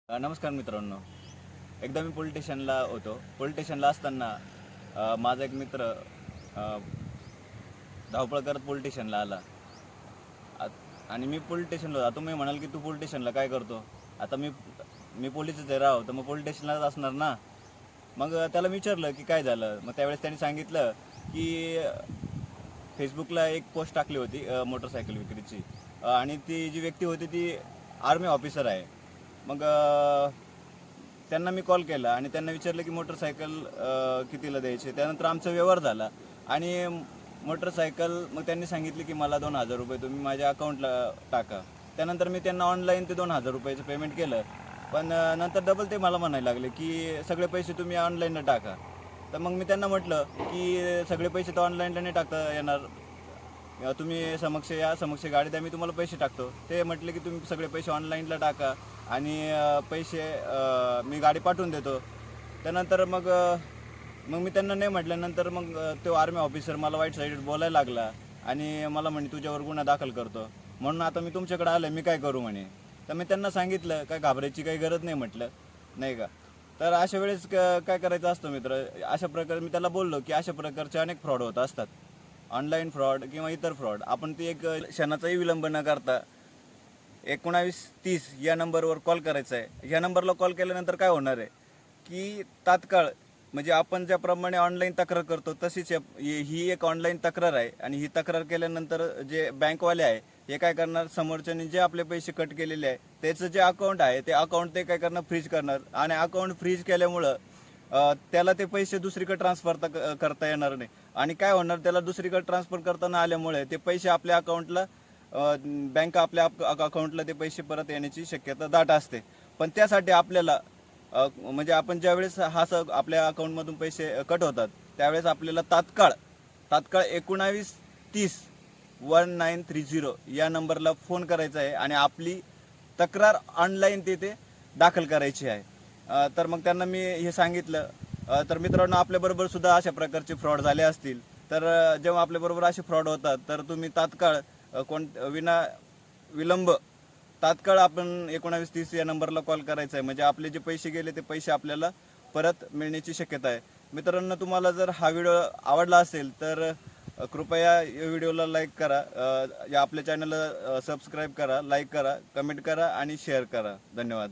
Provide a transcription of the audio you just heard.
नमस्कार मित्रांनो. एकदा मी पोलीस स्टेशनला होतो. पोलीस स्टेशनला असताना माझा एक मित्र अ, धावपळ करत पोलीस स्टेशनला आला. आणि मी पोलीस स्टेशनला होतो. तुम्ही म्हणाल की तू पोलीस स्टेशनला काय करतो? आता मी मी पोलीसच आहे राव, तर मग पोलीस स्टेशनलाच असणार ना. मग त्याला विचारलं की काय झालं. मग त्यावेळेस त्यांनी सांगितलं की फेसबुकला एक पोस्ट टाकली होती मोटरसायकल विक्रीची. आणि ती जी व्यक्ती होती ती आर्मी ऑफिसर आहे. मग त्यांना मी कॉल केला आणि त्यांना विचारलं की मोटरसायकल कितीला द्यायची. त्यानंतर आमचा व्यवहार झाला आणि मोटरसायकल मग त्यांनी सांगितले की मला 2,000 रुपये तुम्ही माझ्या अकाउंटला टाका. त्यानंतर मी त्यांना ऑनलाईन ते 2,000 रुपयाचं पेमेंट केलं. पण नंतर डबल ते मला म्हणायला लागले की सगळे पैसे तुम्ही ऑनलाईनला टाका. तर मग मी त्यांना म्हटलं की सगळे पैसे तर ऑनलाईनला नाही टाकता येणार. तुम्ही समक्ष या, समक्ष गाडी द्या, मी तुम्हाला पैसे टाकतो. ते म्हटले की तुम्ही सगळे पैसे ऑनलाईनला टाका आणि पैसे मी गाडी पाठवून देतो. त्यानंतर मग मग मी त्यांना नाही म्हटल्यानंतर मग तो आर्मी ऑफिसर मला वाईट साईड बोलायला लागला आणि मला म्हणे तुझ्यावर गुन्हा दाखल करतो. म्हणून आता मी तुमच्याकडे आलं, मी काय करू म्हणे. तर मी त्यांना सांगितलं काय घाबरायची काही गरज नाही म्हटलं, नाही का. तर अशा वेळेस काय करायचं असतं मित्र, अशा प्रकारे मी त्याला बोललो की अशा प्रकारचे अनेक फ्रॉड होत असतात, ऑनलाईन फ्रॉड किंवा इतर फ्रॉड. आपण ती एक क्षणाचाही विलंब न करता 1930 या नंबरवर कॉल करायचा आहे. ह्या नंबरला कॉल केल्यानंतर काय होणार आहे की तात्काळ म्हणजे आपण ज्याप्रमाणे ऑनलाईन तक्रार करतो तशीच ही एक ऑनलाईन तक्रार आहे. आणि ही तक्रार केल्यानंतर जे बँकवाले आहे हे काय करणार, समोरच्याने जे आपले पैसे कट केलेले आहे त्याचं जे अकाउंट आहे ते अकाउंट ते काय करणार, फ्रीज करणार. आणि अकाउंट फ्रीज केल्यामुळं त्याला ते पैसे दुसरीकडे ट्रान्सफर करता येणार नाही. आणि काय होणार, त्याला दुसरीकडे ट्रान्सफर करता न आल्यामुळे ते पैसे आपल्या अकाउंटला बँक आपल्या अकाउंटला ते पैसे परत येण्याची शक्यता दाट असते. पण त्यासाठी आपल्याला म्हणजे आपण ज्यावेळेस आपल्या अकाउंटमधून पैसे कट होतात त्यावेळेस आपल्याला तात्काळ 1930 1930 या नंबरला फोन करायचा आहे आणि आपली तक्रार ऑनलाईन तिथे दाखल करायची आहे. तर मग त्यांना मी हे सांगितलं. तर मित्रांनो, आपल्याबरोबर सुद्धा अशा प्रकारचे फ्रॉड झाले असतील तर जेव्हा आपल्याबरोबर असे फ्रॉड होतात तर तुम्ही तात्काळ विना विलंब तात्काळ आपण 1930 या नंबरला कॉल करायचा आहे. म्हणजे आपले जे पैसे गेले ते पैसे आपल्याला परत मिळण्याची शक्यता आहे. मित्रांनो, तुम्हाला जर हा व्हिडिओ आवडला असेल तर कृपया या व्हिडिओला लाईक करा, या आपल्या चॅनलला सबस्क्राईब करा, लाईक करा, कमेंट करा आणि शेअर करा. धन्यवाद.